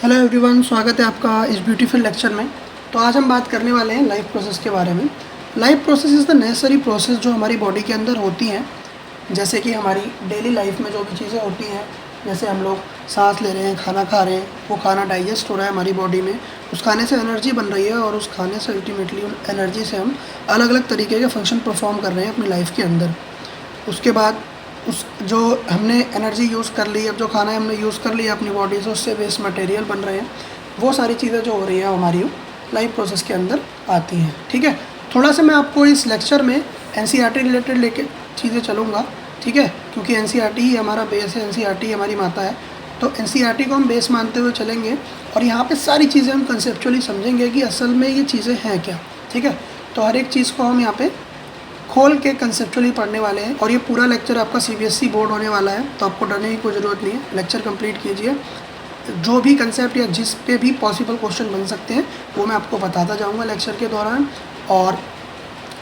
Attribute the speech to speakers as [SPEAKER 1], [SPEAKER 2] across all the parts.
[SPEAKER 1] Hello everyone, स्वागत है आपका इस ब्यूटीफुल लेक्चर में। तो आज हम बात करने वाले हैं लाइफ प्रोसेस के बारे में। Life process is the necessary process जो हमारी बॉडी के अंदर होती हैं। जैसे कि हमारी डेली लाइफ में जो भी चीज़ें होती हैं, जैसे हम लोग सांस ले रहे हैं, खाना खा रहे हैं, वो खाना डाइजेस्ट हो रहा है हमारी बॉडी में, उस खाने से एनर्जी बन रही है और उस खाने से अल्टीमेटली उन एनर्जी से हम अलग अलग तरीके के फंक्शन परफॉर्म कर रहे हैं अपनी लाइफ के अंदर। उसके बाद उस जो हमने एनर्जी यूज़ कर ली, अब जो खाना हमने यूज़ कर लिया अपनी बॉडी से, उससे वेस्ट मटेरियल बन रहे हैं, वो सारी चीज़ें जो हो रही हैं हमारी लाइफ प्रोसेस के अंदर आती हैं। ठीक है, थोड़ा सा मैं आपको इस लेक्चर में एनसीईआरटी रिलेटेड लेके चीज़ें चलूँगा। ठीक है, क्योंकि एनसीईआरटी ही हमारा बेस है, एनसीईआरटी ही हमारी माता है। तो एनसीईआरटी को हम बेस मानते हुए चलेंगे और यहाँ पे सारी चीज़ें हम कंसेप्चुअली समझेंगे कि असल में ये चीज़ें हैं क्या। ठीक है, तो हर एक चीज़ को हम यहाँ पे खोल के कंसेप्चुअली पढ़ने वाले हैं। और ये पूरा लेक्चर आपका सीबीएसई बोर्ड होने वाला है, तो आपको डरने की कोई ज़रूरत नहीं है। लेक्चर कंप्लीट कीजिए, जो भी कंसेप्ट या जिस पे भी पॉसिबल क्वेश्चन बन सकते हैं वो मैं आपको बताता जाऊंगा लेक्चर के दौरान। और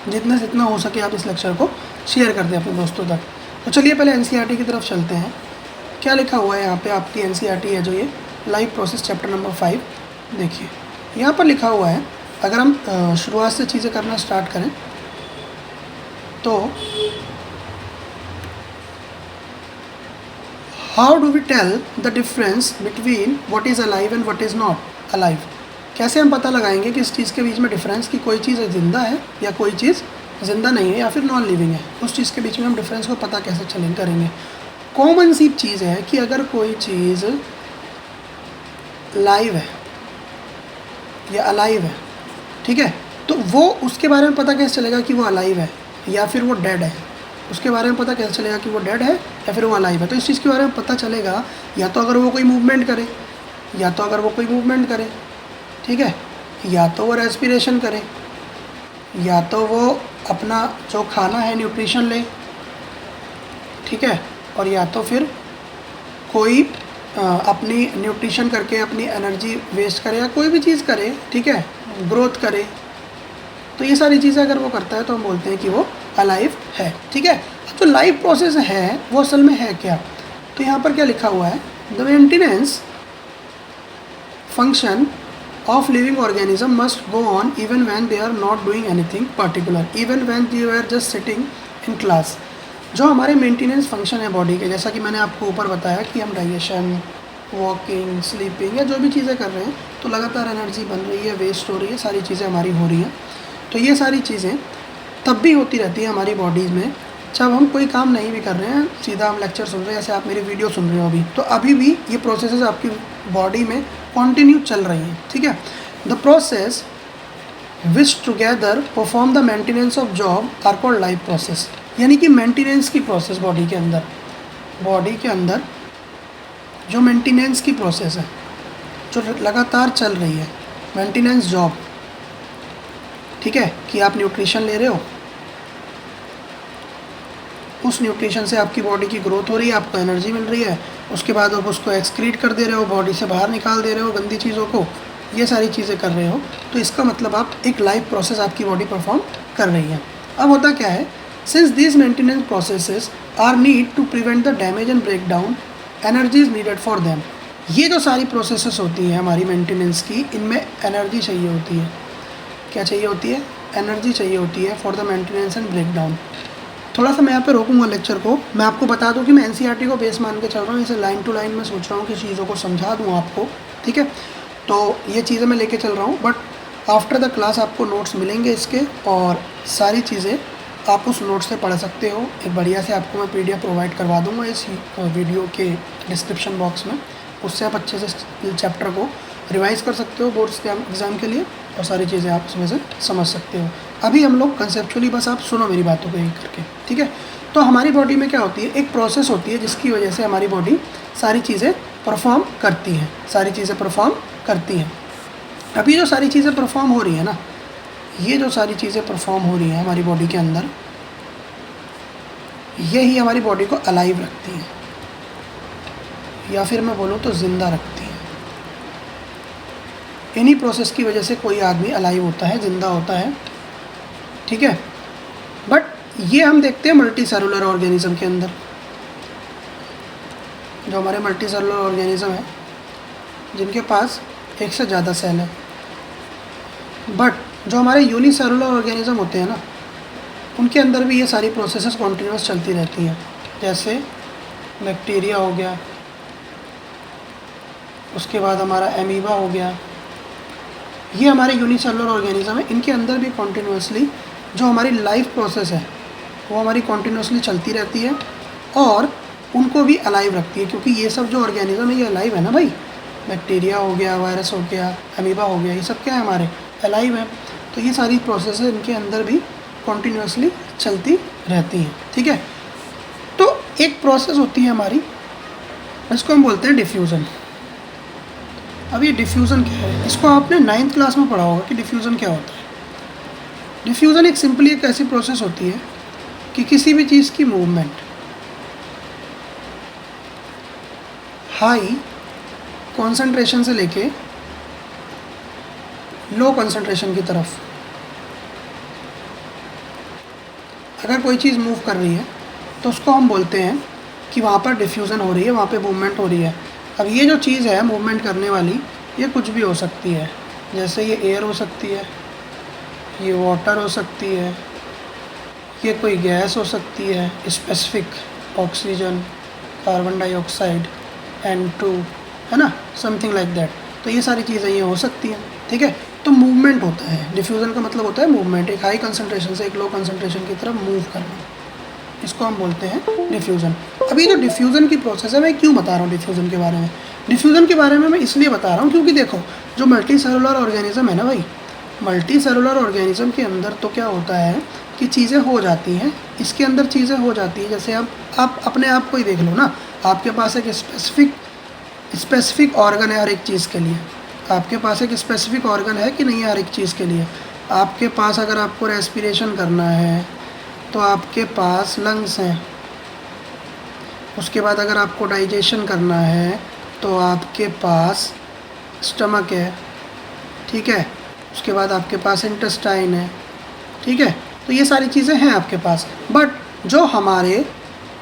[SPEAKER 1] जितना से जितना हो सके आप इस लेक्चर को शेयर कर दें अपने दोस्तों तक। तो चलिए पहले एनसीईआरटी की तरफ चलते हैं। क्या लिखा हुआ है यहाँ पे आपकी एनसीईआरटी है जो ये लाइफ प्रोसेस चैप्टर नंबर 5। देखिए यहाँ पर लिखा हुआ है, अगर हम शुरुआत से चीज़ें करना स्टार्ट करें तो how do we tell the difference between what is alive and what is not alive. कैसे हम पता लगाएंगे कि इस चीज़ के बीच में डिफरेंस, कि कोई चीज़ ज़िंदा है या कोई चीज़ ज़िंदा नहीं है या फिर नॉन लिविंग है। उस चीज़ के बीच में हम डिफरेंस को पता कैसे करेंगे। कॉमन सी चीज़ है कि अगर कोई चीज़ लाइव है या अलाइव है, ठीक है, तो वो उसके बारे में पता कैसे चलेगा कि वो अलाइव है या फिर वो डेड है। उसके बारे में पता कैसे चलेगा कि वो डेड है या फिर वो अलाइव है। तो इस चीज़ के बारे में पता चलेगा या तो अगर वो कोई मूवमेंट करे, ठीक है, या तो वो रेस्पिरेशन करे, या तो वो अपना जो खाना है न्यूट्रिशन ले, ठीक है, और या तो फिर कोई अपनी न्यूट्रिशन करके अपनी एनर्जी वेस्ट करे या कोई भी चीज़ करे, ठीक है, ग्रोथ करे। तो ये सारी चीज़ें अगर वो करता है तो हम बोलते हैं कि वो अलाइव है। ठीक है, अब जो लाइफ प्रोसेस है वो असल में है क्या। तो यहाँ पर क्या लिखा हुआ है, the maintenance function of living organism must go on even when they are not doing anything particular, even when they are just sitting in class. जो हमारे मेंटेनेंस फंक्शन है बॉडी के, जैसा कि मैंने आपको ऊपर बताया कि हम डाइजेशन, वॉकिंग, स्लीपिंग या जो भी चीज़ें कर रहे हैं, तो लगातार एनर्जी बन रही है, वेस्ट हो रही है, सारी चीज़ें हमारी हो रही हैं। तो ये सारी चीज़ें तब भी होती रहती है हमारी बॉडीज़ में जब हम कोई काम नहीं भी कर रहे हैं, सीधा हम लेक्चर सुन रहे हैं, जैसे आप मेरी वीडियो सुन रहे हो अभी, तो अभी भी ये प्रोसेसेस आपकी बॉडी में कंटिन्यू चल रही हैं। ठीक है, the process which together perform the maintenance of job are called life process. यानी कि मेंटेनेंस की प्रोसेस बॉडी के अंदर जो मेंटेनेंस की प्रोसेस है जो लगातार चल रही है, मेंटेनेंस जॉब, ठीक है, कि आप न्यूट्रिशन ले रहे हो, उस न्यूट्रिशन से आपकी बॉडी की ग्रोथ हो रही है, आपको एनर्जी मिल रही है, उसके बाद आप उसको एक्सक्रीट कर दे रहे हो, बॉडी से बाहर निकाल दे रहे हो गंदी चीज़ों को, ये सारी चीज़ें कर रहे हो। तो इसका मतलब आप एक लाइफ प्रोसेस आपकी बॉडी परफॉर्म कर रही है। अब होता क्या है, since these maintenance processes are need to prevent the damage and break down, energy is needed for them. ये जो सारी प्रोसेसेस होती हैं हमारी मेंटेनेंस की, इनमें एनर्जी चाहिए होती है। क्या चाहिए होती है? एनर्जी चाहिए होती है for the maintenance and break down. थोड़ा सा मैं यहाँ पे रोकूंगा लेक्चर को। मैं आपको बता दूँ कि मैं एनसीईआरटी को बेस मान के चल रहा हूँ, इसे लाइन टू लाइन में सोच रहा हूँ कि चीज़ों को समझा दूँ आपको। ठीक है, तो ये चीज़ें मैं लेके चल रहा हूँ, बट आफ्टर द क्लास आपको नोट्स मिलेंगे इसके, और सारी चीज़ें आप उस नोट से पढ़ सकते हो। एक बढ़िया से आपको मैं PDF प्रोवाइड करवा दूँगा इस वीडियो के डिस्क्रिप्शन बॉक्स में, उससे आप अच्छे से चैप्टर को रिवाइज़ कर सकते हो बोर्ड्स के एग्ज़ाम के लिए, और सारी चीज़ें आप उसमें से समझ सकते हो। अभी हम लोग कंसेप्चुअली बस आप सुनो मेरी बातों को एक करके। ठीक है, तो हमारी बॉडी में क्या होती है, एक प्रोसेस होती है जिसकी वजह से हमारी बॉडी सारी चीज़ें परफॉर्म करती हैं। अभी जो सारी चीज़ें परफॉर्म हो रही है ना, ये जो सारी चीज़ें परफॉर्म हो रही हैं हमारी बॉडी के अंदर, यही हमारी बॉडी को अलाइव रखती हैं, या फिर मैं बोलूँ तो ज़िंदा रखती हैं। इन्हीं प्रोसेस की वजह से कोई आदमी अलाइव होता है, ज़िंदा होता है। ठीक है, बट ये हम देखते हैं मल्टी सेलुलर ऑर्गेनिज्म के अंदर। जो हमारे मल्टी सेलुलर ऑर्गेनिज्म है जिनके पास एक से ज़्यादा सेल है। बट जो हमारे यूनिसेलुलर ऑर्गेनिज्म होते हैं ना, उनके अंदर भी ये सारी प्रोसेसेस कॉन्टीन्यूस चलती रहती हैं। जैसे बैक्टीरिया हो गया, उसके बाद हमारा एमीबा हो गया, ये हमारे यूनिसेलुलर ऑर्गेनिज्म है। इनके अंदर भी कॉन्टीन्यूसली जो हमारी लाइफ प्रोसेस है वो हमारी कॉन्टीन्यूसली चलती रहती है और उनको भी अलाइव रखती है, क्योंकि ये सब जो ऑर्गेनिज्म है ये अलाइव है ना भाई। बैक्टीरिया हो गया, वायरस हो गया, एमीबा हो गया, ये सब क्या है, हमारे अलाइव है। तो ये सारी प्रोसेस इनके अंदर भी कॉन्टीन्यूसली चलती रहती हैं, ठीक है। तो एक प्रोसेस होती है हमारी, इसको हम बोलते हैं डिफ्यूज़न। अब ये डिफ्यूज़न क्या है, इसको आपने 9th क्लास में पढ़ा होगा कि डिफ्यूज़न क्या होता है। डिफ्यूज़न एक सिंपली एक ऐसी प्रोसेस होती है कि किसी भी चीज़ की मूवमेंट हाई कॉन्सेंट्रेशन से लेके लो कॉन्सेंट्रेशन की तरफ अगर कोई चीज़ मूव कर रही है तो उसको हम बोलते हैं कि वहाँ पर डिफ्यूज़न हो रही है, वहाँ पे मूवमेंट हो रही है। अब ये जो चीज़ है मूवमेंट करने वाली, ये कुछ भी हो सकती है। जैसे ये एयर हो सकती है, ये वाटर हो सकती है, ये कोई गैस हो सकती है specific, oxygen, carbon dioxide, N2, है ना, समथिंग लाइक दैट। तो ये सारी चीज़ें ये हो सकती हैं, ठीक है। तो मूवमेंट होता है, डिफ्यूज़न का मतलब होता है मूवमेंट, एक हाई कंसंट्रेशन से एक लो कंसंट्रेशन की तरफ मूव करना, इसको हम बोलते हैं डिफ्यूज़न। अभी जो डिफ्यूज़न की प्रोसेस है, मैं क्यों बता रहा हूँ डिफ्यूज़न के बारे में। डिफ्यूज़न के बारे में मैं इसलिए बता रहा हूँ क्योंकि देखो, जो मल्टी सेलुलर ऑर्गेनिज्म है ना भाई, मल्टी सेलुलर ऑर्गेनिज्म के अंदर तो क्या होता है कि चीज़ें हो जाती हैं, इसके अंदर चीज़ें हो जाती हैं। जैसे आप अपने आप को ही देख लो ना, आपके पास एक स्पेसिफिक ऑर्गन है हर एक चीज़ के लिए। आपके पास एक स्पेसिफिक ऑर्गन है कि नहीं है हर एक चीज़ के लिए। आपके पास अगर आपको रेस्पिरेशन करना है तो आपके पास लंग्स हैं। उसके बाद अगर आपको डाइजेशन करना है तो आपके पास स्टमक है, ठीक है। उसके बाद आपके पास इंटेस्टाइन है, ठीक है। तो ये सारी चीज़ें हैं आपके पास। बट जो हमारे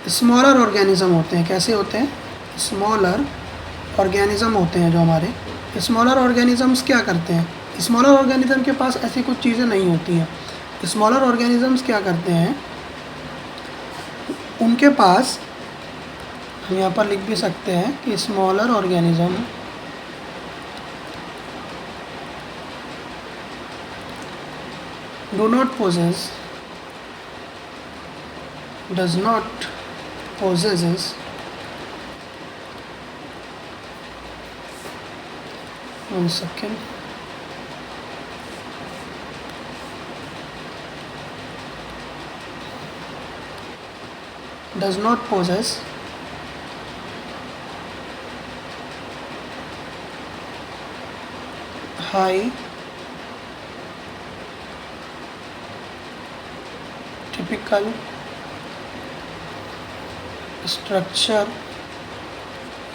[SPEAKER 1] स्मॉलर ऑर्गेनिज्म होते हैं, कैसे होते हैं, स्मॉलर ऑर्गेनिज्म होते हैं जो हमारे स्मॉलर ऑर्गेनिजम्स क्या करते हैं, स्मॉलर ऑर्गेनिज्म के पास ऐसी कुछ चीज़ें नहीं होती हैं। स्मॉलर ऑर्गेनिजम्स क्या करते हैं, उनके पास, हम यहाँ पर लिख भी सकते हैं कि smaller organism does not possesses one second, does not possess high typical structure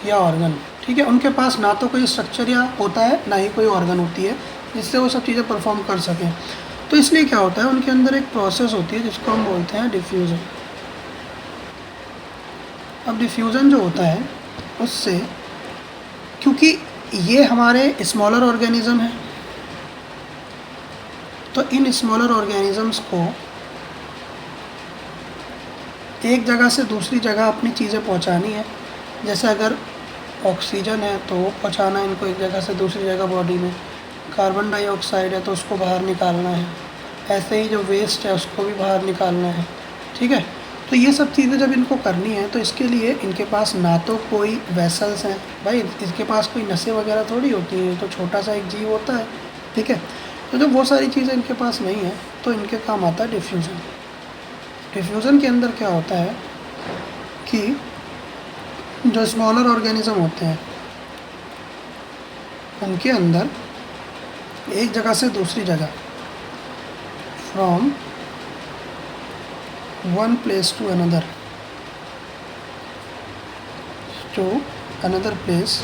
[SPEAKER 1] या ऑर्गन, ठीक है। उनके पास ना तो कोई स्ट्रक्चर या होता है, ना ही कोई ऑर्गन होती है जिससे वो सब चीज़ें परफॉर्म कर सकें। तो इसलिए क्या होता है, उनके अंदर एक प्रोसेस होती है जिसको हम बोलते हैं डिफ्यूज़न। अब डिफ्यूज़न जो होता है उससे, क्योंकि ये हमारे स्मॉलर ऑर्गेनिज्म है, तो इन स्मॉलर ऑर्गेनिजम्स को एक जगह से दूसरी जगह अपनी चीज़ें पहुंचानी है। जैसे अगर ऑक्सीजन है तो पहुंचाना है इनको एक जगह से दूसरी जगह बॉडी में, कार्बन डाइऑक्साइड है तो उसको बाहर निकालना है, ऐसे ही जो वेस्ट है उसको भी बाहर निकालना है, ठीक है। तो ये सब चीज़ें जब इनको करनी है तो इसके लिए इनके पास ना तो कोई वेसल्स हैं भाई, इसके पास कोई नसें वगैरह थोड़ी होती हैं, तो छोटा सा एक जीव होता है, ठीक है। तो जब वो सारी चीज़ें इनके पास नहीं है तो इनके काम आता है डिफ्यूज़न। डिफ्यूज़न के अंदर क्या होता है कि जो स्मॉलर ऑर्गेनिज्म होते हैं उनके अंदर एक जगह से दूसरी जगह, from one place to another place,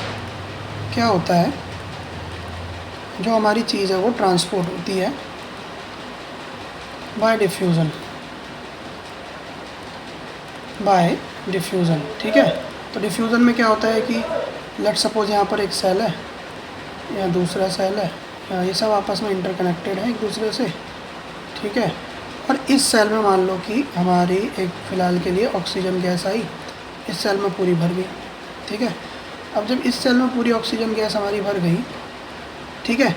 [SPEAKER 1] क्या होता है, जो हमारी चीज़ है वो ट्रांसपोर्ट होती है बाय डिफ्यूज़न, ठीक है। तो डिफ्यूज़न में क्या होता है कि लेट सपोज यहाँ पर एक सेल है या दूसरा सेल है, ये सब आपस में इंटरकनेक्टेड है एक दूसरे से, ठीक है। और इस सेल में मान लो कि हमारी एक फ़िलहाल के लिए ऑक्सीजन गैस आई, इस सेल में पूरी भर गई, ठीक है। अब जब इस सेल में पूरी ऑक्सीजन गैस हमारी भर गई, ठीक है,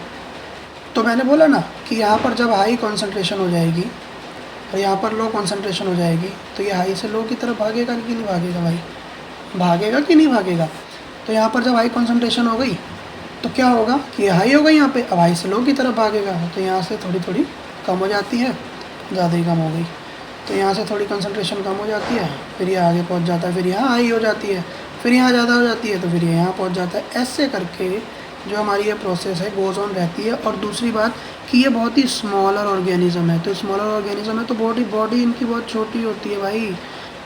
[SPEAKER 1] तो मैंने बोला ना कि यहाँ पर जब हाई कॉन्सेंट्रेशन हो जाएगी और यहाँ पर लो कॉन्सेंट्रेशन हो जाएगी, तो ये हाई से लो की तरफ भागेगा कि नहीं भागेगा भाई, भागेगा कि नहीं भागेगा। तो यहाँ पर जब हाई कॉन्सेंट्रेशन हो गई तो क्या होगा कि ये हाई हो गई यहाँ पे, अब हाई से लो की तरफ भागेगा, तो यहाँ से थोड़ी थोड़ी कम हो जाती है, ज़्यादा ही कम हो गई, तो यहाँ से थोड़ी कंसंट्रेशन कम हो जाती है, फिर ये आगे पहुँच जाता है, फिर यहाँ हाई हो जाती है, फिर यहाँ ज़्यादा हो जाती है, तो फिर ये यहाँ पहुँच जाता है। ऐसे करके जो हमारी ये प्रोसेस है गोज़ ऑन रहती है। और दूसरी बात कि ये बहुत ही स्मॉलर ऑर्गेनिज्म है, तो स्मॉलर ऑर्गेनिज्म है तो बॉडी इनकी बहुत छोटी होती है भाई,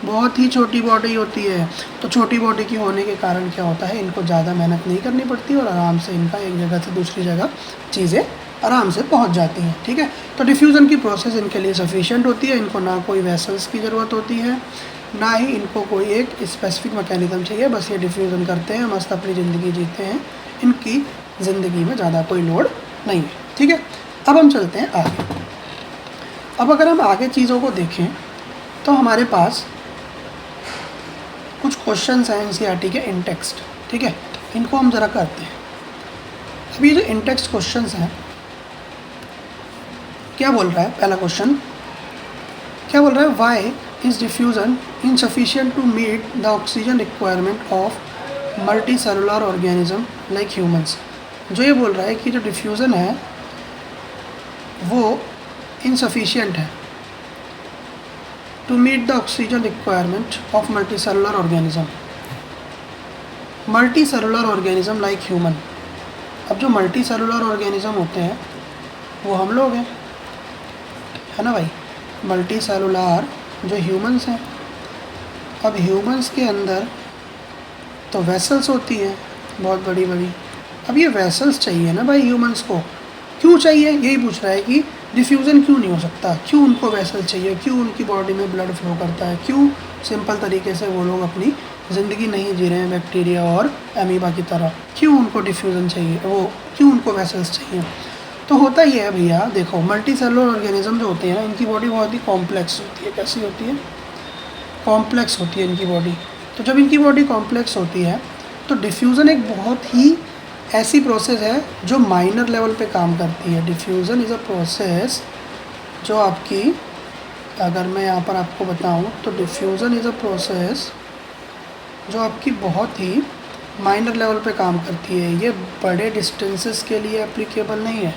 [SPEAKER 1] बहुत ही छोटी बॉडी होती है। तो छोटी बॉडी की होने के कारण क्या होता है, इनको ज़्यादा मेहनत नहीं करनी पड़ती और आराम से इनका एक जगह से दूसरी जगह चीज़ें आराम से पहुंच जाती हैं, ठीक है। तो डिफ्यूज़न की प्रोसेस इनके लिए सफिशिएंट होती है, इनको ना कोई वेसल्स की ज़रूरत होती है, ना ही इनको कोई एक स्पेसिफिक मैकेनिज़्म चाहिए, बस ये डिफ्यूज़न करते हैं, मस्त अपनी ज़िंदगी जीते हैं, इनकी ज़िंदगी में ज़्यादा कोई लोड नहीं है, ठीक है। अब हम चलते हैं आगे। अब अगर हम आगे चीज़ों को देखें तो हमारे पास कुछ क्वेश्चन हैं एनसीईआरटी के इन टेक्स्ट, ठीक है, इनको हम ज़रा करते हैं। अब ये जो इन टेक्स्ट क्वेश्चन हैं, क्या बोल रहा है पहला क्वेश्चन, क्या बोल रहा है, why is diffusion insufficient to meet the oxygen requirement of multi cellular organism like humans. जो ये बोल रहा है कि जो डिफ्यूज़न है वो इनसफिशिएंट है to meet the oxygen requirement of multi cellular organism like human. अब जो मल्टी सेलुलर ऑर्गेनिज्म होते हैं वो हम लोग हैं, है ना भाई, मल्टी सेलुलर जो ह्यूमंस हैं। अब ह्यूमंस के अंदर तो वेसल्स होती हैं बहुत बड़ी बड़ी, अब ये वेसल्स चाहिए ना भाई ह्यूमंस को, क्यों चाहिए, यही पूछ रहा है कि डिफ्यूज़न क्यों नहीं हो सकता, क्यों उनको वेसल चाहिए, क्यों उनकी बॉडी में ब्लड फ्लो करता है, क्यों सिंपल तरीके से वो लोग अपनी ज़िंदगी नहीं जी रहे हैं बैक्टीरिया और अमीबा की तरह, क्यों उनको डिफ्यूज़न चाहिए, वो क्यों उनको वेसल्स चाहिए। तो होता ही है भैया, देखो मल्टी सेलुलर ऑर्गेनिज्म जो होते हैं ना, इनकी बॉडी बहुत ही कॉम्प्लेक्स होती है। कैसी होती है, कॉम्प्लेक्स होती है इनकी बॉडी। तो जब इनकी बॉडी कॉम्प्लेक्स होती है तो डिफ्यूज़न एक बहुत ही ऐसी प्रोसेस है जो माइनर लेवल पे काम करती है। डिफ्यूज़न इज़ अ प्रोसेस जो आपकी, अगर मैं यहाँ पर आपको बताऊँ तो डिफ्यूज़न इज़ अ प्रोसेस जो आपकी बहुत ही माइनर लेवल पे काम करती है। ये बड़े डिस्टेंसेस के लिए एप्लीकेबल नहीं है।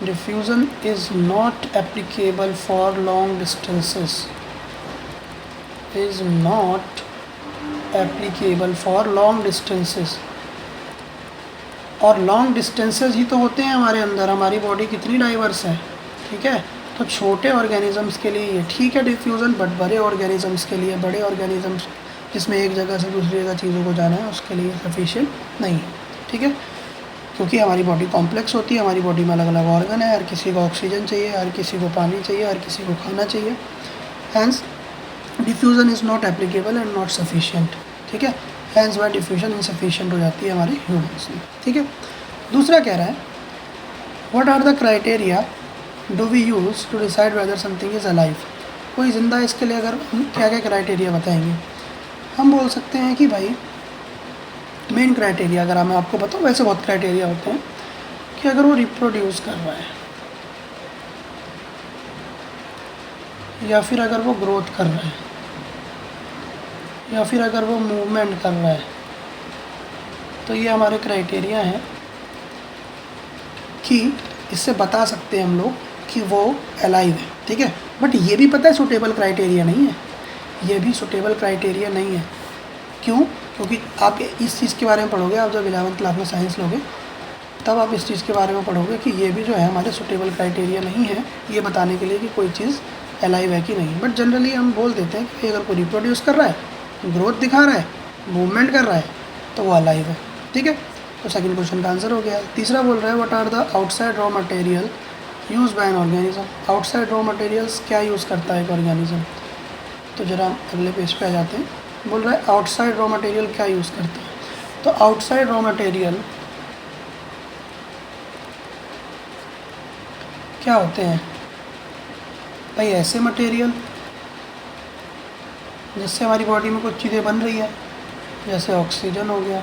[SPEAKER 1] Diffusion is not applicable for long distances, is not applicable for long distances. और लॉन्ग डिस्टेंसेस ही तो होते हैं हमारे अंदर, हमारी बॉडी कितनी डाइवर्स है, ठीक है। तो छोटे ऑर्गेनिजम्स के लिए ये ठीक है डिफ्यूज़न, बट बड़े ऑर्गेनिजम्स के लिए, बड़े ऑर्गेनिजम्स जिसमें एक जगह से दूसरी जगह चीज़ों को जाना है, उसके लिए सफिशिएंट नहीं है, ठीक है। क्योंकि हमारी बॉडी कॉम्प्लेक्स होती है, हमारी बॉडी में अलग अलग ऑर्गन है, हर किसी को ऑक्सीजन चाहिए, हर किसी को पानी चाहिए, हर किसी को खाना चाहिए। Hence diffusion is not applicable and not sufficient, ठीक है। हैंस वाई डिफ्यूज़न इनसफिशिएंट हो जाती है हमारे ह्यूमन्स में, ठीक है। दूसरा कह रहा है, what are the criteria do we use to decide whether something is alive. कोई ज़िंदा इसके लिए अगर क्या क्या क्राइटेरिया बताएंगे, हम बोल सकते हैं कि भाई मेन क्राइटेरिया अगर मैं आपको बताऊँ, वैसे बहुत क्राइटेरिया होते हैं, कि अगर वो रिप्रोड्यूस कर रहा है, या फिर अगर वो ग्रोथ कर रहा है, या फिर अगर वो मूवमेंट कर रहा है, तो ये हमारे क्राइटेरिया हैं कि इससे बता सकते हैं हम लोग कि वो अलाइव है, ठीक है। बट ये भी पता है सूटेबल क्राइटेरिया नहीं है, ये भी सूटेबल क्राइटेरिया नहीं है। क्यों? क्योंकि आप इस चीज़ के बारे में पढ़ोगे, आप जब 11वीं क्लास में साइंस लोगे तब आप इस चीज़ के बारे में पढ़ोगे कि ये भी जो है हमारे सूटेबल क्राइटेरिया नहीं है ये बताने के लिए कि कोई चीज़ अलाइव है कि नहीं। बट जनरली हम बोल देते हैं कि अगर कोई रिप्रोड्यूस कर रहा है, ग्रोथ दिखा रहा है, मूवमेंट कर रहा है, तो वो अलाइव है, ठीक है। तो सेकंड क्वेश्चन का आंसर हो गया। तीसरा बोल रहा है, what are the outside raw material use by an organism. Outside raw materials क्या यूज़ करता है एक ऑर्गेनिज्म। तो जरा अगले पेज पे आ जाते हैं। बोल रहा है आउटसाइड रॉ मटेरियल क्या यूज़ करता है। तो आउटसाइड रॉ मटेरियल क्या होते हैं भाई? ऐसे मटेरियल जिससे हमारी बॉडी में कुछ चीज़ें बन रही है, जैसे ऑक्सीजन हो गया,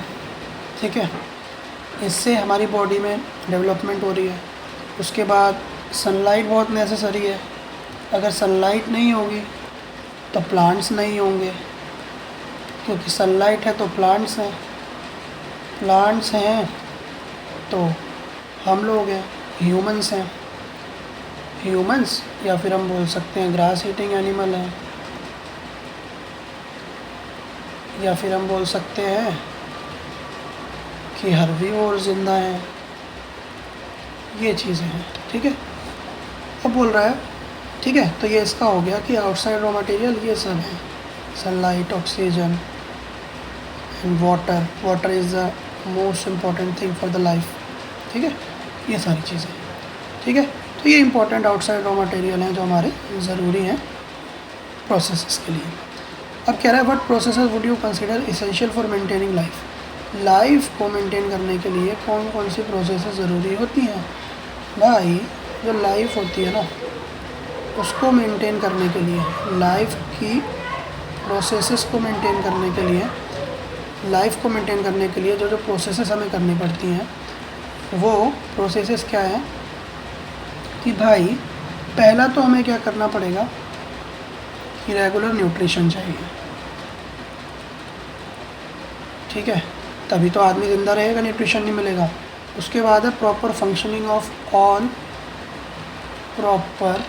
[SPEAKER 1] ठीक है, इससे हमारी बॉडी में डेवलपमेंट हो रही है। उसके बाद सनलाइट बहुत नेसेसरी है। अगर सनलाइट नहीं होगी तो प्लांट्स नहीं होंगे, क्योंकि सनलाइट है तो प्लांट्स हैं, प्लांट्स हैं तो हम लोग हैं, ह्यूमंस हैं, ह्यूमंस, या फिर हम बोल सकते हैं ग्रास ईटिंग एनिमल हैं, या फिर हम बोल सकते हैं कि हर्बीवोर जिंदा हैं। ये चीज़ें हैं, ठीक है। अब बोल रहा है, ठीक है, तो ये इसका हो गया कि आउटसाइड रॉ मटेरियल ये सब है, sunlight, oxygen and water. Water is the most important thing for the life, ठीक है, ये सारी चीज़ें, ठीक है। तो ये इंपॉर्टेंट आउटसाइड रॉ मटेरियल हैं जो हमारे ज़रूरी हैं प्रोसेसेस के लिए। अब कह रहा है, what processes would you consider essential for maintaining life? Life को मेंटेन करने के लिए कौन कौन सी प्रोसेसेस ज़रूरी होती हैं? भाई जो लाइफ होती है ना, उसको मेंटेन करने के लिए, लाइफ की प्रोसेसेस को मेंटेन करने के लिए, लाइफ को मेंटेन करने के लिए जो जो प्रोसेसेस हमें करनी पड़ती हैं, वो प्रोसेसेस क्या हैं कि भाई पहला तो हमें क्या करना पड़ेगा कि रेगुलर न्यूट्रिशन चाहिए, ठीक है, तभी तो आदमी ज़िंदा रहेगा, न्यूट्रिशन नहीं मिलेगा। उसके बाद है proper functioning of all, proper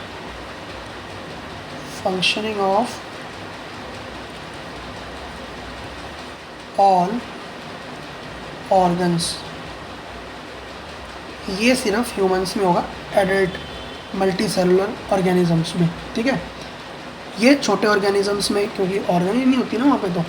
[SPEAKER 1] functioning of all organs. ये सिर्फ ह्यूमंस में होगा, एडल्ट मल्टी सेलुलर ऑर्गेनिजम्स में, ठीक है। ये छोटे ऑर्गेनिजम्स में, क्योंकि ऑर्गन ही नहीं होती ना वहाँ पे,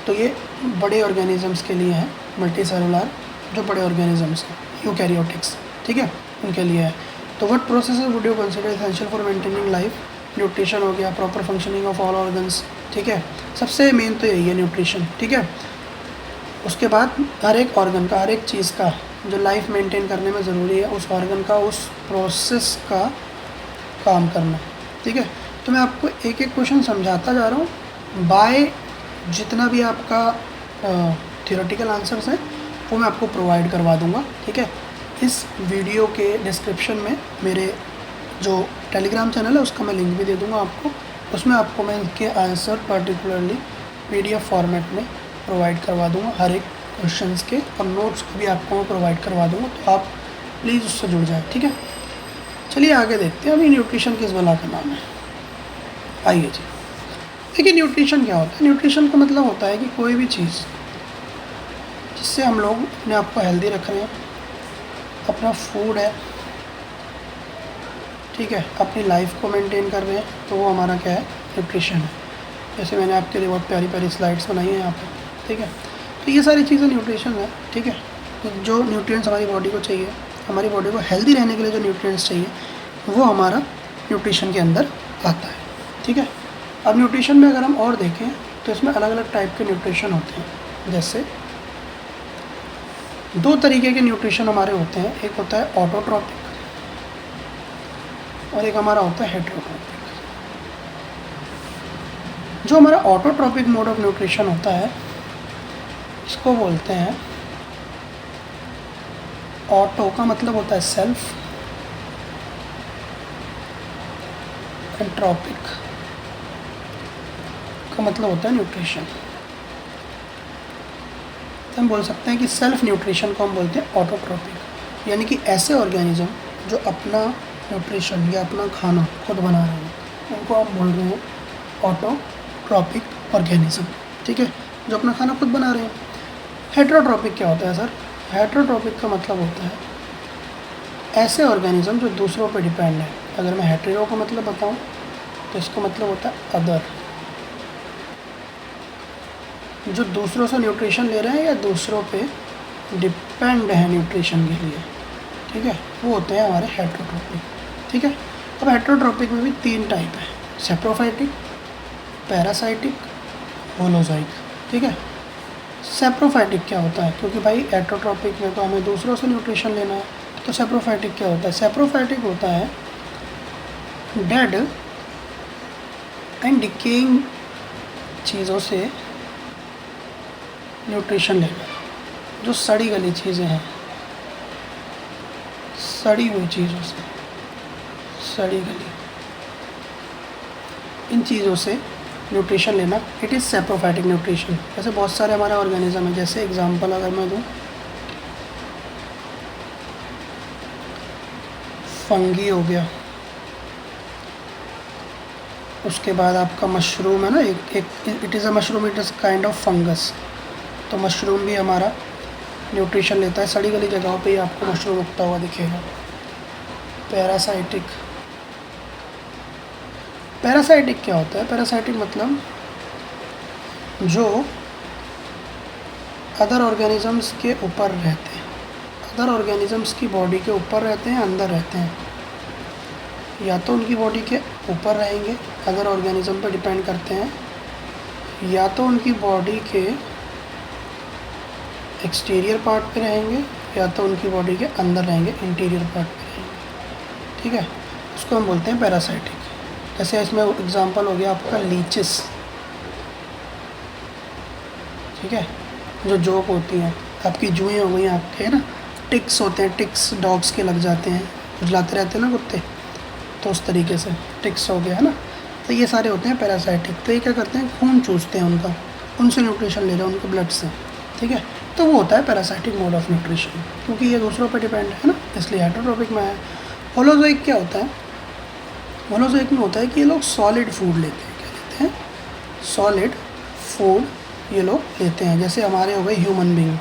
[SPEAKER 1] तो ये बड़े ऑर्गेनिजम्स के लिए है, मल्टी सेलुलर जो बड़े ऑर्गेनिजम्स हैं, यूकैरियोटिक्स, ठीक है, उनके लिए है। तो what processes would you consider essential for maintaining life? Nutrition हो गया, proper functioning of all organs, ठीक है, सबसे मेन तो यही है न्यूट्रिशन, ठीक है। उसके बाद हर एक ऑर्गन का, हर एक चीज़ का जो लाइफ मेंटेन करने में ज़रूरी है, उस ऑर्गन का, उस प्रोसेस का काम करना, ठीक है। तो मैं आपको एक एक क्वेश्चन समझाता जा रहा हूँ, बाय जितना भी आपका थियोरेटिकल आंसर्स हैं वो मैं आपको प्रोवाइड करवा दूँगा, ठीक है। इस वीडियो के डिस्क्रिप्शन में मेरे जो टेलीग्राम चैनल है उसका मैं लिंक भी दे दूँगा आपको, उसमें आपको मैं इनके आंसर पर्टिकुलरली PDF फॉर्मेट में प्रोवाइड करवा दूँगा, हर एक क्वेश्चंस के, और नोट्स को भी आपको मैं प्रोवाइड करवा दूँगा, तो आप प्लीज़ उससे जुड़ जाए, ठीक है। चलिए आगे देखते हैं अभी न्यूट्रिशन किस बला का नाम है। आइए जी, देखिए न्यूट्रिशन क्या होता है। न्यूट्रिशन का मतलब होता है कि कोई भी चीज़ जिससे हम लोग अपने आप को हेल्दी रख रहे हैं, अपना फूड है, ठीक है, अपनी लाइफ को मेंटेन कर रहे हैं, तो वो हमारा क्या है, न्यूट्रिशन है। जैसे मैंने आपके लिए बहुत प्यारी प्यारी स्लाइड्स बनाई हैं यहाँ पे, ठीक है। तो ये सारी चीज़ें न्यूट्रिशन है, ठीक है। तो जो न्यूट्रिएंट्स हमारी बॉडी को चाहिए, हमारी बॉडी को हेल्दी रहने के लिए जो न्यूट्रिएंट्स चाहिए, वो हमारा न्यूट्रिशन के अंदर आता है, ठीक है। अब न्यूट्रिशन में अगर हम और देखें तो इसमें अलग अलग टाइप के न्यूट्रिशन होते हैं। जैसे दो तरीके के न्यूट्रिशन हमारे होते हैं, एक होता है ऑटोट्रॉपिक और एक हमारा होता है हेटेरोट्रॉपिक। जो हमारा ऑटोट्रॉपिक मोड ऑफ न्यूट्रिशन होता है, इसको बोलते हैं, ऑटो का मतलब होता है सेल्फ, एंड ट्रॉपिक का मतलब होता है न्यूट्रिशन। तो हम बोल सकते हैं कि सेल्फ न्यूट्रिशन को हम बोलते हैं ऑटोट्रॉपिक, यानी कि ऐसे ऑर्गेनिज्म जो अपना न्यूट्रिशन या अपना खाना खुद बना रहे हैं, उनको आप बोल रहे हैं ऑटोट्रॉपिक ऑर्गेनिज्म, ठीक है, जो अपना खाना खुद बना रहे हैं। हेटेरोट्रॉपिक क्या होता है सर? हेटेरोट्रॉपिक का मतलब होता है ऐसे ऑर्गेनिज्म जो दूसरों पर डिपेंड है। अगर मैं हेटेरो का मतलब बताऊं तो इसका मतलब होता है अदर, जो दूसरों से न्यूट्रिशन ले रहे हैं या दूसरों पे डिपेंड है न्यूट्रिशन के लिए, ठीक है, वो होते हैं हमारे हेटेरोट्रॉपिक, ठीक है। अब हेटेरोट्रॉपिक में भी 3 टाइप है, सेप्रोफाइटिक, पैरासाइटिक, होलोजाइक, ठीक है। सेप्रोफाइटिक क्या होता है? क्योंकि भाई हेटेरोट्रॉपिक में तो हमें दूसरों से न्यूट्रिशन लेना है, तो सेप्रोफाइटिक क्या होता है? सेप्रोफाइटिक होता है डेड एंड डिकेइंग चीज़ों से न्यूट्रिशन लेना, जो सड़ी गली चीज़ें हैं, सड़ी हुई चीज़ों से, सड़ी गली इन चीज़ों से न्यूट्रिशन लेना, इट इज़ सैप्रोफाइटिक न्यूट्रिशन। जैसे बहुत सारे हमारे ऑर्गेनिज्म हैं, जैसे एग्जांपल अगर मैं दूँ, फंगी हो गया, उसके बाद आपका मशरूम है ना, एक it is a mushroom, it is kind of fungus. तो मशरूम भी हमारा न्यूट्रिशन लेता है, सड़ी गली जगहों पे ही आपको मशरूम उगता हुआ दिखेगा। पैरासाइटिक, पैरासाइटिक क्या होता है? पैरासाइटिक मतलब जो अदर ऑर्गेनिजम्स के ऊपर रहते हैं, अदर ऑर्गेनिजम्स की बॉडी के ऊपर रहते हैं, अंदर रहते हैं। या तो उनकी बॉडी के ऊपर रहेंगे, अदर ऑर्गेनिज्म पर डिपेंड करते हैं, या तो उनकी बॉडी के एक्सटीरियर पार्ट पे रहेंगे, या तो उनकी बॉडी के अंदर रहेंगे, इंटीरियर पार्ट पे रहेंगे। ठीक है, उसको हम बोलते हैं पैरासाइटिक। जैसे इसमें एग्जांपल हो गया आपका लीचेस। ठीक है, जो जोक होती हैं, आपकी जुएँ हो गई, आपके है ना, टिक्स होते हैं, टिक्स डॉग्स के लग जाते हैं, खुजलाते रहते हैं ना कुत्ते, तो उस तरीके से टिक्स हो गया है ना, तो ये सारे होते हैं पैरासाइटिक। तो ये क्या करते हैं, खून चूसते हैं उनका, उनसे न्यूट्रिशन ले रहे हैं, उनके ब्लड से। ठीक है, तो वो होता है पैरासाइटिक मोड ऑफ न्यूट्रिशन, क्योंकि ये दूसरों पर डिपेंड है ना, इसलिए हेटेरोट्रॉपिक में है। होलोजोइक क्या होता है? होलोजोइक में होता है कि ये लोग सॉलिड फूड लेते हैं। क्या लेते हैं? सॉलिड फूड ये लोग लेते हैं। जैसे हमारे हो गए ह्यूमन बीइंग,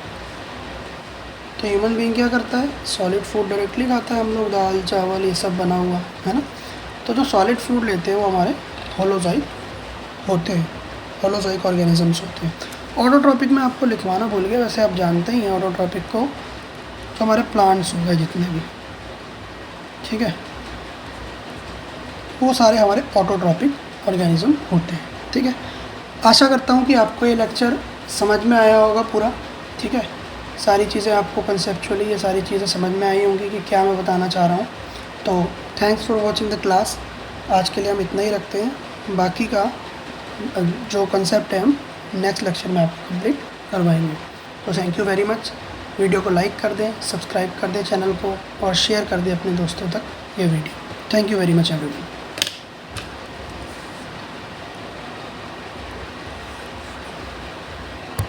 [SPEAKER 1] तो ह्यूमन बीइंग क्या करता है? सॉलिड फूड डायरेक्टली खाता है, हम लोग दाल चावल ये सब बना हुआ है ना। तो जो सॉलिड फूड लेते हैं वो हमारे होलोजोइक होते हैं, होलोजोइक ऑर्गेनिजम्स होते हैं। ऑटोट्रॉपिक में आपको लिखवाना भूल गया, वैसे आप जानते ही हैं ऑटोट्रॉपिक को, तो हमारे प्लांट्स हो गए जितने भी, ठीक है, वो सारे हमारे ऑटोट्रॉपिक ऑर्गेनिज्म होते हैं। ठीक है, आशा करता हूँ कि आपको ये लेक्चर समझ में आया होगा पूरा। ठीक है, सारी चीज़ें आपको कंसेप्चुअली ये सारी चीज़ें समझ में आई होंगी कि क्या मैं बताना चाह रहा हूँ। तो thanks for watching the class. आज के लिए हम इतना ही रखते हैं, बाकी का जो कंसेप्ट है हम नेक्स्ट लेक्चर में आपको कंप्लीट करवाएंगे। तो thank you very much. Video को लाइक कर दें, सब्सक्राइब कर दें चैनल को, और शेयर कर दें अपने दोस्तों तक ये video. Thank you very much everyone.